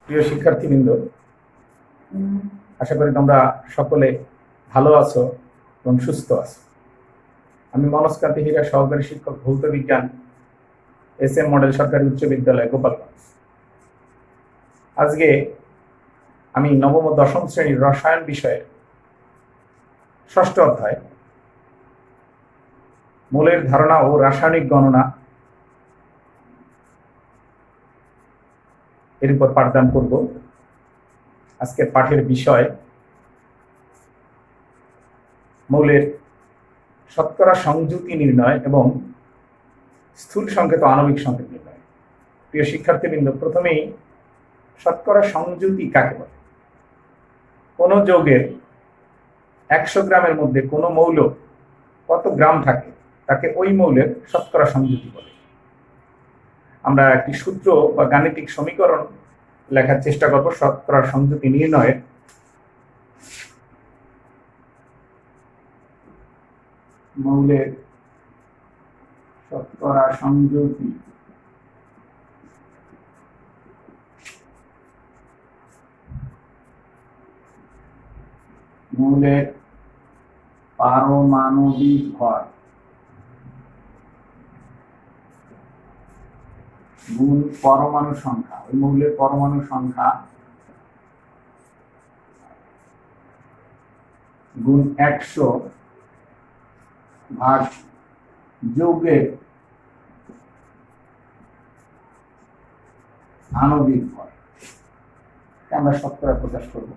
প্রিয় শিক্ষার্থীবৃন্দ, আশা করি তোমরা সকলে ভালো আছো এবং সুস্থ আছো। আমি মনস্কান্তি হীরা, সহকারী শিক্ষক, ভৌত বিজ্ঞান, SM মডেল সরকারি উচ্চ বিদ্যালয়, গোপালগঞ্জ। আজকে আমি নবম ও দশম শ্রেণীর রসায়ন বিষয়ের ষষ্ঠ অধ্যায় মূলের ধারণা ও রাসায়নিক গণনা এর উপর পাঠদান করব। আজকের পাঠের বিষয় মৌলের শতকরা সংযুতি নির্ণয় এবং স্থূল সংকেত ও আণবিক সংকেত নির্ণয়। প্রিয় শিক্ষার্থীবৃন্দ, প্রথমেই শতকরা সংযুতি কাকে বলে? কোন যৌগের 100 গ্রামের মধ্যে কোন মৌল কত গ্রাম থাকে তাকে ওই মৌলের শতকরা সংযুতি বলে। আমরা একটি সূত্র বা গাণিতিক সমীকরণ লেখার চেষ্টা করব শতকরা সংযুতি নির্ণয়ের। মৌলের শতকরা সংযুতি মৌলের পারমাণবিক ভর গুণ পরমাণু সংখ্যা। ওই মৌলের পরমাণু সংখ্যা গুণ 100 ভাগ যৌগের আণবিক ভর আমরা শতকরা প্রকাশ করব।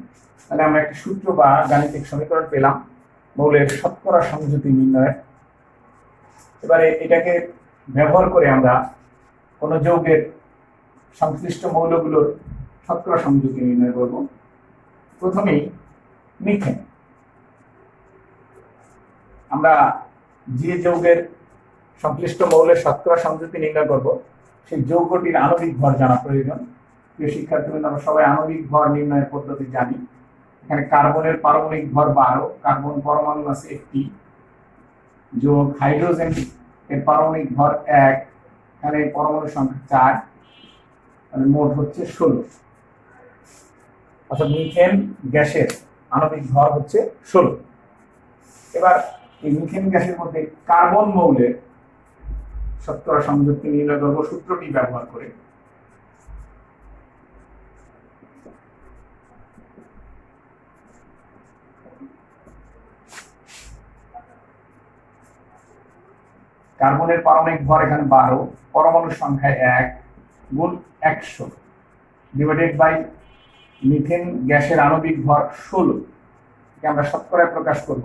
তাহলে আমরা একটি সূত্র বা গাণিতিক সমীকরণ পেলাম মৌলের শতকরা সংযুতি নির্ণয়ের। এবারে এটাকে ব্যবহার করে আমরা কোন যৌগের সংশ্লিষ্ট মৌলগুলোর শতকরা সংযুতি নির্ণয় করব। প্রথমেই মিথেন। আমরা যে যৌগের সংশ্লিষ্ট মৌলের শতকরা সংযুতি নির্ণয় করব সেই যৌগটির আণবিক ভর জানা প্রয়োজন। প্রিয় শিক্ষার্থীবৃন্দ, আমরা সবাই আণবিক ভর নির্ণয়ের পদ্ধতি জানি। এখানে কার্বনের পারমাণবিক ভর 12, কার্বন পরমাণু আছে একটি, যোগ হাইড্রোজেন এর পারমাণবিক ভর 1, এখানে পরমাণু সংখ্যা 4, মোট হচ্ছে 16। অর্থাৎ মিথেন গ্যাসের আণবিক ভর হচ্ছে 16। এবার এই মিথেন গ্যাসের মধ্যে কার্বন মৌলের শতকরা সংযুক্তি নির্ণয় করব সূত্রটি ব্যবহার করে। কার্বনের পারমাণবিক ভর এখানে 12, পরমাণুর সংখ্যা 1 গুণ 100 ডিভাইডেড বাই মিথেন গ্যাসের আণবিক ভর 16, কে আমরা শতকরায় প্রকাশ করব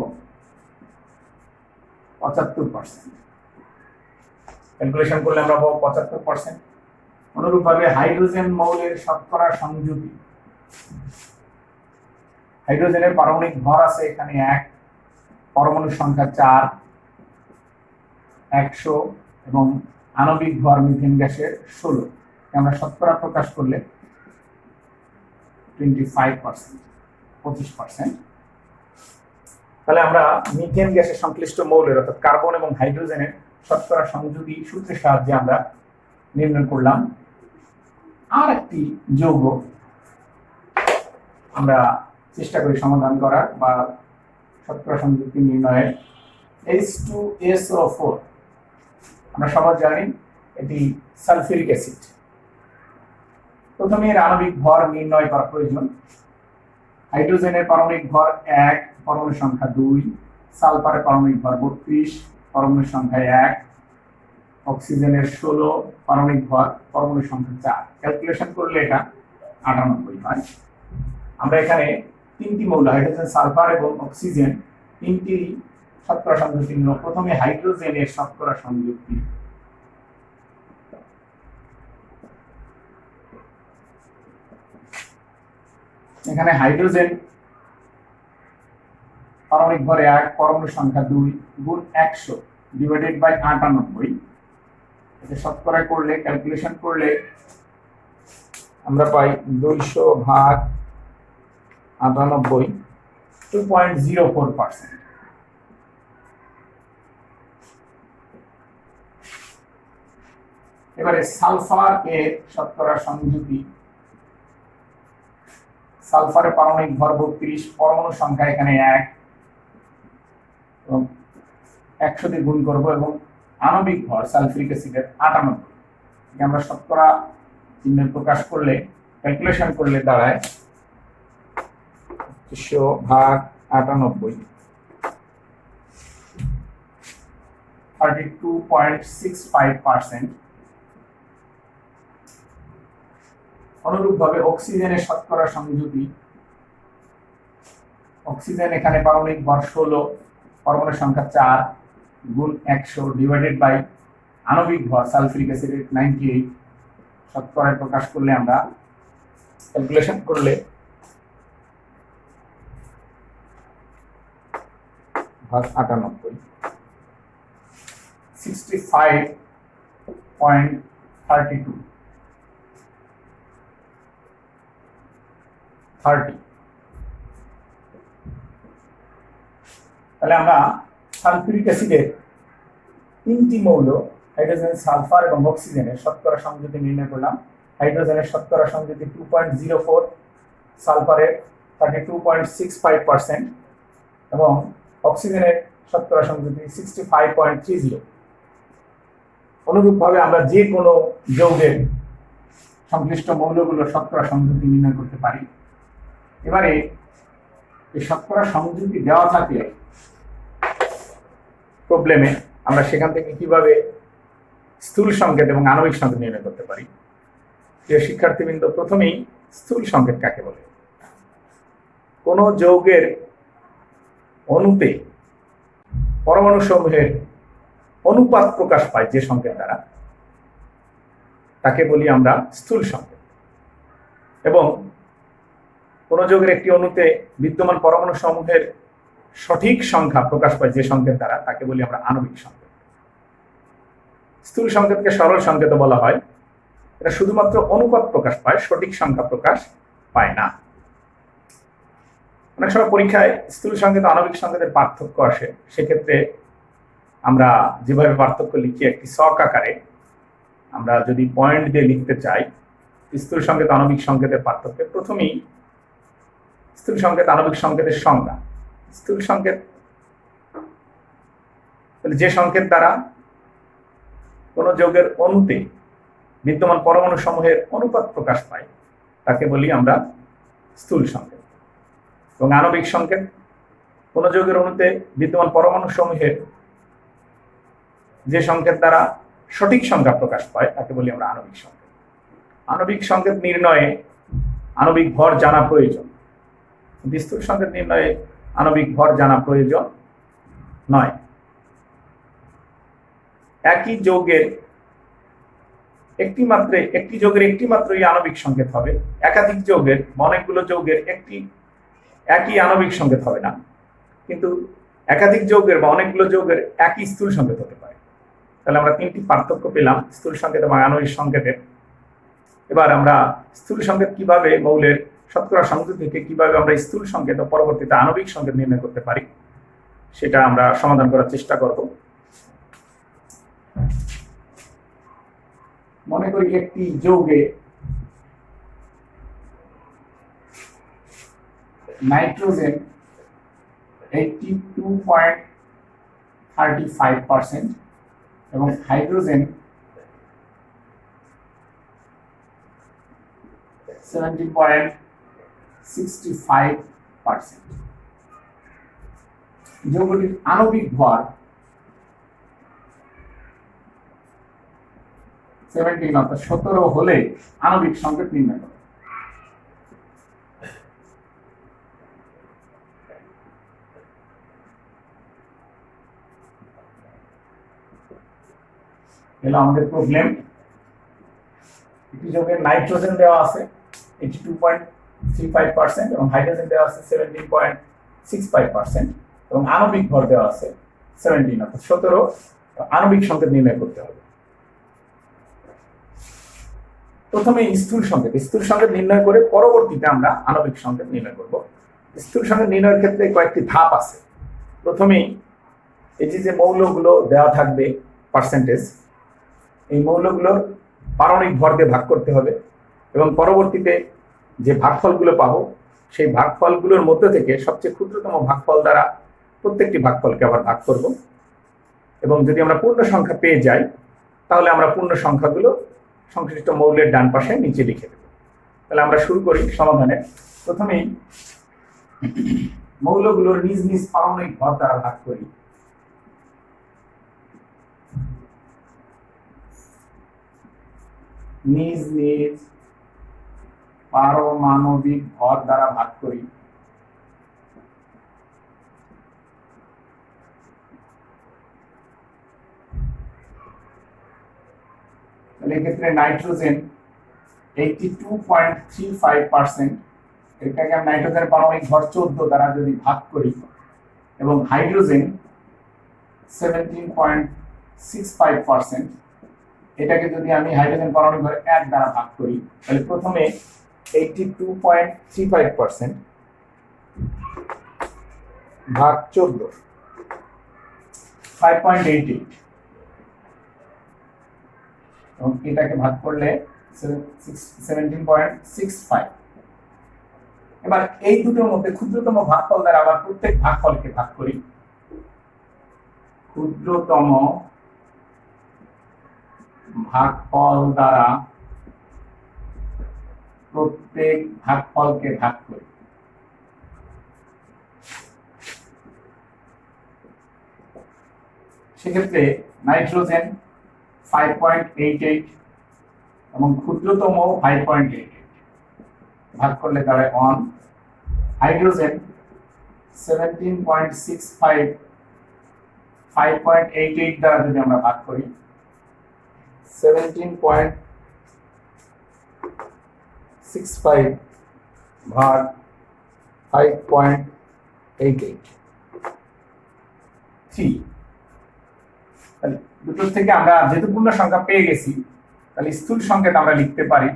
75%। ক্যালকুলেশন করলে আমরা পাবো 75%। অনুরূপভাবে হাইড্রোজেন মৌলের শতকরা সংযুতি, হাইড্রোজেনের পারমাণবিক ভর আছে এখানে 1, পরমাণুর সংখ্যা 4, 100 এবং আণবিক ভর মিথেন গ্যাসের 16, আমরা শতকরা প্রকাশ করলে 25%, 25%। তাহলে আমরা মিথেন গ্যাসের সংশ্লিষ্ট মৌলের অর্থাৎ কার্বন এবং হাইড্রোজেনের শতকরা সংযুতি সূত্রের সাহায্যে আমরা নির্ণয় করলাম। আর একটি যৌগ আমরা চেষ্টা করি সমাধান করার বা শতকরা সংযুক্তি নির্ণয়ের, H2SO4। আমরা সবাই জানি এটি সালফিউরিক অ্যাসিড। প্রথমে এর আণবিক ভর নির্ণয় করা প্রয়োজন। হাইড্রোজেনের পারমাণবিক ভর 1, পরমাণু সংখ্যা 2, সালফারের পারমাণবিক ভর 32, পরমাণু সংখ্যা 1, অক্সিজেনের 16, পারমাণবিক ভর, পরমাণু সংখ্যা 4। ক্যালকুলেশন করলে এটা 98 হয়। আমরা এখানে তিনটি মৌল হাইড্রোজেন, সালফার এবং অক্সিজেন তিনটি শতকরা সংযুক্তি নিল। প্রথমে হাইড্রোজেনের শতকরা সংযুক্তি। এখানে হাইড্রোজেন পারমাণবিক ভর 1, পরমাণু সংখ্যা 2 গুণ 100 ডিভাইডেড বাই 98। এটা শতকরা করলে, ক্যালকুলেশন করলে আমরা পাই 200 ভাগ 98, 2.04%। এবারে সালফার এর শতকরা সংযুতি সালফারের পারমাণবিক ভর 32, পরমাণু সংখ্যা এখানে 1 এবং 100 দিয়ে গুণ করব এবং আণবিক ভর সালফিউরিক অ্যাসিডের 98। আমরা শতকরা চিহ্নে প্রকাশ করলে ক্যালকুলেশন করলে দাঁড়ায় 100 ভাগ 98, 32.65%। অনুরূপভাবে অক্সিজেনের শতকরা সংযুতি, অক্সিজেন এখানে পারমাণবিক ভর 16, পরমাণু সংখ্যা 4 গুণ 100 ডিভাইডেড বাই আণবিক ভর সালফিউরিক অ্যাসিডের 98, শতকরায় প্রকাশ করলে আমরা ক্যালকুলেশন করলে ভাগ 98, 65.32 30। তাহলে আমরা সালফিউরিক অ্যাসিডের 3টি মৌল হাইড্রোজেন, সালফার এবং অক্সিজেনের শতকরা সংযুতি নির্ণয় করলাম। হাইড্রোজেনের শতকরা সংযুতি 2.04, সালফারের 32.65% এবং অক্সিজেনের শতকরা সংযুতি 65.30। অনুরূপভাবে আমরা যে কোনো যৌগের সংশ্লিষ্ট মৌলগুলোর শতকরা সংযুতি নির্ণয় করতে পারি। এবারে এই শতকরা সংযুতি দেওয়া থাকলে প্রবলেমে আমরা সেখান থেকে কিভাবে স্থূল সংকেত এবং আণবিক সংকেত নির্ণয় করতে পারি। প্রিয় শিক্ষার্থীবৃন্দ, প্রথমেই স্থূল সংকেত কাকে বলে? কোন যৌগের অণুতে পরমাণু সমূহের অনুপাত প্রকাশ পায় যে সংকেত দ্বারা, তাকে বলি আমরা স্থূল সংকেত। এবং কোন যৌগের একটি অণুতে বিদ্যমান পরমাণু সমূহের সঠিক সংখ্যা প্রকাশ পায় যে সংকেত দ্বারা, তাকে বলি আমরা আণবিক সংকেত। স্থূল সংকেতকে সরল সংকেত বলা হয়। এটা শুধুমাত্র অনুপাত প্রকাশ পায়, সঠিক সংখ্যা প্রকাশ পায় না। অনেক সময় পরীক্ষায় স্থূল সংকেত আণবিক সংকেতের পার্থক্য আসে। সেক্ষেত্রে আমরা যেভাবে পার্থক্য লিখি, একটি ছক আকারে আমরা যদি পয়েন্ট দিয়ে লিখতে চাই স্থূল সংকেত আণবিক সংকেতের পার্থক্য, প্রথমেই স্থূল সংকেত আণবিক সংকেতের সংজ্ঞা। স্থূল সংকেত যে সংকেত দ্বারা কোন যৌগের অণুতে বিদ্যমান পরমাণু সমূহের অনুপাত প্রকাশ পায়, তাকে বলি আমরা স্থূল সংকেত। এবং আণবিক সংকেত কোন যৌগের অণুতে বিদ্যমান পরমাণু সমূহের যে সংকেত দ্বারা সঠিক সংখ্যা প্রকাশ পায়, তাকে বলি আমরা আণবিক সংকেত। আণবিক সংকেত নির্ণয়ে আণবিক ভর জানা প্রয়োজন। স্থূল সংকেত নির্ণয়ে আণবিক ভর জানা প্রয়োজন নয়। একই যৌগের একটি যৌগের একটি মাত্রই আণবিক সংকেত হবে। একাধিক যৌগের অনেকগুলো যৌগের একই আণবিক সংকেত হবে না, কিন্তু একাধিক যৌগের বা অনেকগুলো যৌগের একই স্থূল সংকেত হতে পারে। তাহলে আমরা 3টি পার্থক্য পেলাম স্থূল সংকেত এবং আণবিক সংকেতের। এবার আমরা স্থূল সংকেত কিভাবে, মৌলের শতকরা সংযুতি থেকে কিভাবে আমরা স্থূল সংকেত ও পরবর্তীতে আণবিক সংকেত নির্ণয় করতে পারি, সেটা আমরা সমাধান করার চেষ্টা করব। মনে করি একটি যৌগে নাইট্রোজেন 82.35% এবং হাইড্রোজেন 70.65%। যৌগটির আণবিক ভর 17 অর্থাৎ 17 হলে আণবিক সংকেত নির্ণয় করে। এলো আমাদের প্রবলেম। একটি যৌগের নাইট্রোজেন দেওয়া আছে 82.35% এবং হাইড্রোজেন দেওয়া আছে 17.65% এবং আণবিক ভর দেওয়া আছে 17 অর্থাৎ 17। আণবিক সংকেত নির্ণয় করতে হবে। প্রথমে স্থূল সংকেত নির্ণয় করে পরবর্তীতে আমরা আণবিক সংকেত নির্ণয় করব। স্থূল সংকেত নির্ণয়ের ক্ষেত্রে কয়েকটি ধাপ আছে। প্রথমেই এই যে মৌলগুলো দেওয়া থাকবে পার্সেন্টেজ, এই মৌলগুলোর পারমাণবিক ভর দিয়ে ভাগ করতে হবে এবং পরবর্তীতে যে ভাগফলগুলো পাবো সেই ভাগফলগুলোর মধ্যে থেকে সবচেয়ে ক্ষুদ্রতম ভাগফল দ্বারা প্রত্যেকটি ভাগফলকে আবার ভাগ করব, এবং যদি আমরা পূর্ণ সংখ্যা পেয়ে যাই তাহলে আমরা পূর্ণ সংখ্যাগুলো সংশ্লিষ্ট মৌলের ডান পাশে নিচে লিখে দেব। তাহলে আমরা শুরু করি সমাধানে। প্রথমেই মৌলগুলোর নিজ নিজ পারমাণবিক ভর দ্বারা ভাগ করি। নিজ নিজ পারমাণবিক ভর দ্বারা ভাগ করি। এক্ষেত্রে নাইট্রোজেন 82.35%, এটাকে আমি নাইট্রোজেনের পারমাণবিক ভর 14 দ্বারা যদি ভাগ করি, এবং হাইড্রোজেন 17.65%, এটাকে যদি আমি হাইড্রোজেন পারমাণবিক ভর 1 দ্বারা ভাগ করি, তাহলে প্রথমে 82.35% ভাগ 14, 5.88, এবং এটাকে ভাগ করলে 17.65। এবার এই দুটোর মধ্যে ক্ষুদ্রতম ভাগফল দ্বারা আবার প্রত্যেক ভাগফলকে ভাগ করি। ক্ষুদ্রতম ভাগফল দ্বারা প্রত্যেক ভাগফলকে ভাগ করি। সেক্ষেত্রে নাইট্রোজেন 5.88 এবং ক্ষুদ্রতম 5.88 ভাগ করলে দাঁড়ায় 1। হাইড্রোজেন 17.65 5.88 দ্বারা যদি আমরা ভাগ করি, 17.65 ভাগ 5.88, 3। দুটো থেকে আমরা যেহেতু পূর্ণ সংখ্যা পেয়ে গেছি, তাহলে স্থূল সংকেত আমরা লিখতে পারি।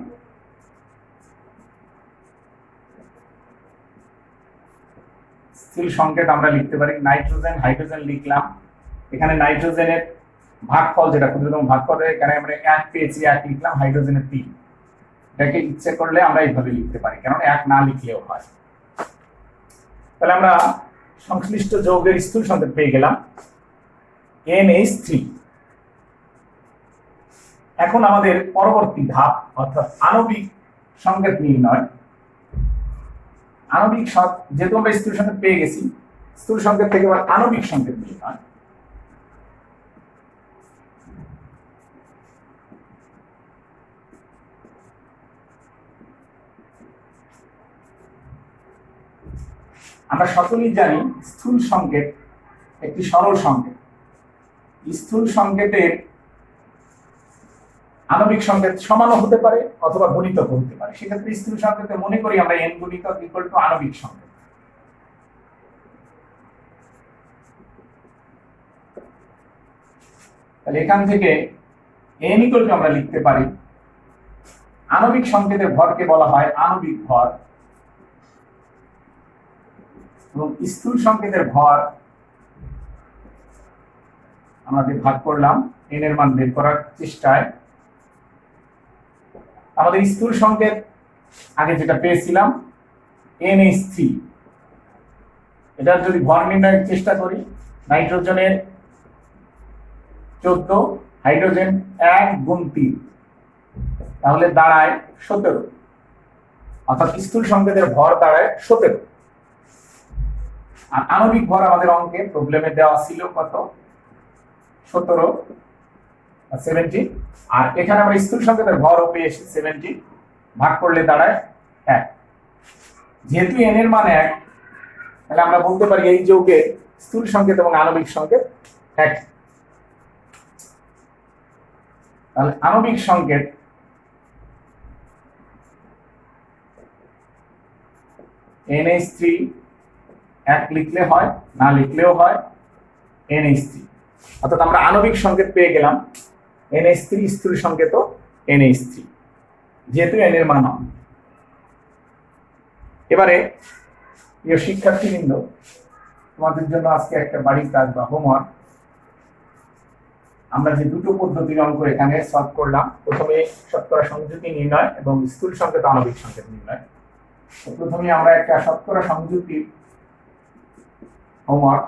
স্থূল সংকেত আমরা লিখতে পারি নাইট্রোজেন হাইড্রোজেন লিখলাম। এখানে নাইট্রোজেনের ভাগফল যেটা ক্ষুদ্রতম ভাগফল, এখানে আমরা 1 পেয়েছি, 1 লিখলাম। হাইড্রোজেনের 3। এটাকে ইচ্ছে করলে আমরা এইভাবে লিখতে পারি, কারণ 1 না লিখলেও হয়। তাহলে আমরা সংশ্লিষ্ট যৌগের স্থূল সংকেত পেয়ে গেলাম NH3। এখন আমাদের পরবর্তী ধাপ অর্থাৎ আণবিক সংকেত নির্ণয়। আণবিক যেহেতু আমরা স্থূল সংকেত পেয়ে গেছি, স্থূল সংকেত থেকে আবার আণবিক সংকেত নির্ণয়। আমরা সকলেই জানি স্থূল সংকেত একটি সরল সংকেত। স্থূল সংকেতের আণবিক সংকেত সমানও হতে পারে অথবা গুণিতক হতে পারে। সেক্ষেত্রে স্থূল সংকেতে মনে করি আমরা n গুণিতক ইকুয়াল টু আণবিক সংকেত। তাহলে এখান থেকে n ইকুয়াল টু আমরা লিখতে পারি, আণবিক সংকেতের ভরকে বলা হয় আণবিক ভর, এবং স্থূল সংকেতের ভর আমাদের ভাগ করলাম n এর মান বের করার চেষ্টায়। আমাদের স্থূল সংকেত আগে যেটা পেয়েছিলাম NH3, এটার যদি ভর নির্ণয়ের চেষ্টা করি, নাইট্রোজেনের 14, হাইড্রোজেন 1 গুণ 3, তাহলে দাঁড়ায় 17। অর্থাৎ স্থূল সংকেতের ভর দাঁড়ায় 17। আর আণবিক ভর আমাদের অঙ্কে প্রবলেমে দেওয়া ছিল কত? 17, 70। আর এখানে আমরা স্থূল সংকেতের ভরও পেয়েছি 70, ভাগ করলে দাঁড়ায় 1। যেহেতু n এর মান 1, তাহলে আমরা বলতে পারি এই যৌগের স্থূল সংকেত এবং আণবিক সংকেত 1। তাহলে আণবিক সংকেত NH3 1 লিখলে হয়, না লিখলেও হয় NH3। অর্থাৎ আমরা আণবিক সংকেত পেয়ে গেলাম NH3, স্থূল সংকেত NH3, যেহেতু n এর মান 1। এবারে প্রিয় শিক্ষার্থীবৃন্দ, তোমাদের জন্য আজকে একটা বাড়ির কাজ বা হোমওয়ার্ক। আমরা যে দুটো পদ্ধতির অঙ্ক এখানে সলভ করলাম, প্রথমে শতকরা সংযুতি নির্ণয় এবং স্থূল সংকেত আণবিক সংকেত নির্ণয়। প্রথমে আমরা একটা শতকরা সংযুক্তির হোমওয়ার্ক,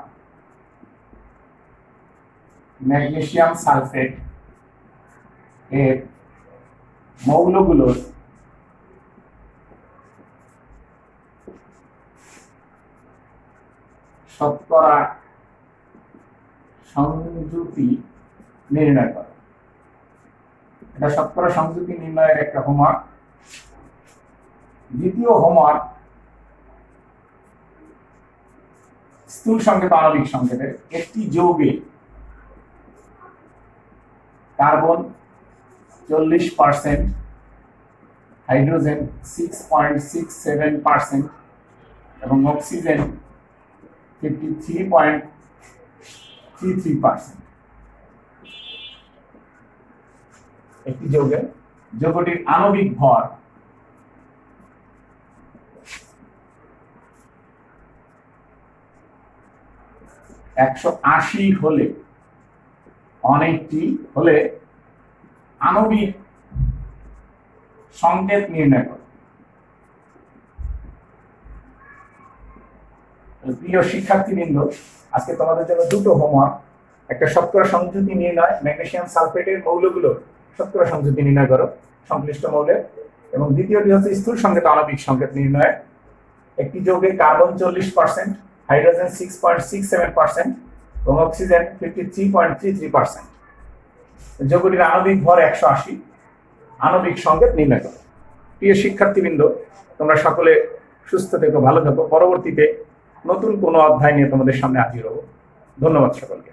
ম্যাগনেসিয়াম সালফেট এর মৌলগুলোর শতকরা সংযুতি নির্ণয় করা। এটা শতকরা সংযুতি নির্ণয়ের একটা হোমওয়ার্ক। দ্বিতীয় হোমওয়ার্ক, স্থূল সংকেত আণবিক সংকেতের একটি যৌগে কার্বন 40%, হাইড্রোজেন 6.67% এবং অক্সিজেন 53.33%। একটি যৌগটির আণবিক ভর 180 হলে, অনেকটি হলে আণবিক সংকেত নির্ণয় করো। প্রিয় শিক্ষার্থীবৃন্দ, আজকে তোমাদের জন্য দুটো হোমওয়ার্ক, একটা শতকরা সংযুতি নির্ণয়, ম্যাগনেসিয়াম সালফেটের মৌলগুলোর শতকরা সংযুতি নির্ণয় করো সংশ্লিষ্ট মৌলের, এবং দ্বিতীয়টি হচ্ছে স্থূল সংকেত আণবিক সংকেত নির্ণয়। একটি যৌগে কার্বন 40%, হাইড্রোজেন 6.67% এবং অক্সিজেন 53.33%। যৌগটির আণবিক ভর 180, আণবিক সংকেত নির্ণয় করো। প্রিয় শিক্ষার্থীবৃন্দ, তোমরা সকলে সুস্থ থেকো, ভালো থেকো। পরবর্তীতে নতুন কোনো অধ্যায় নিয়ে তোমাদের সামনে হাজির হব। ধন্যবাদ সকলকে।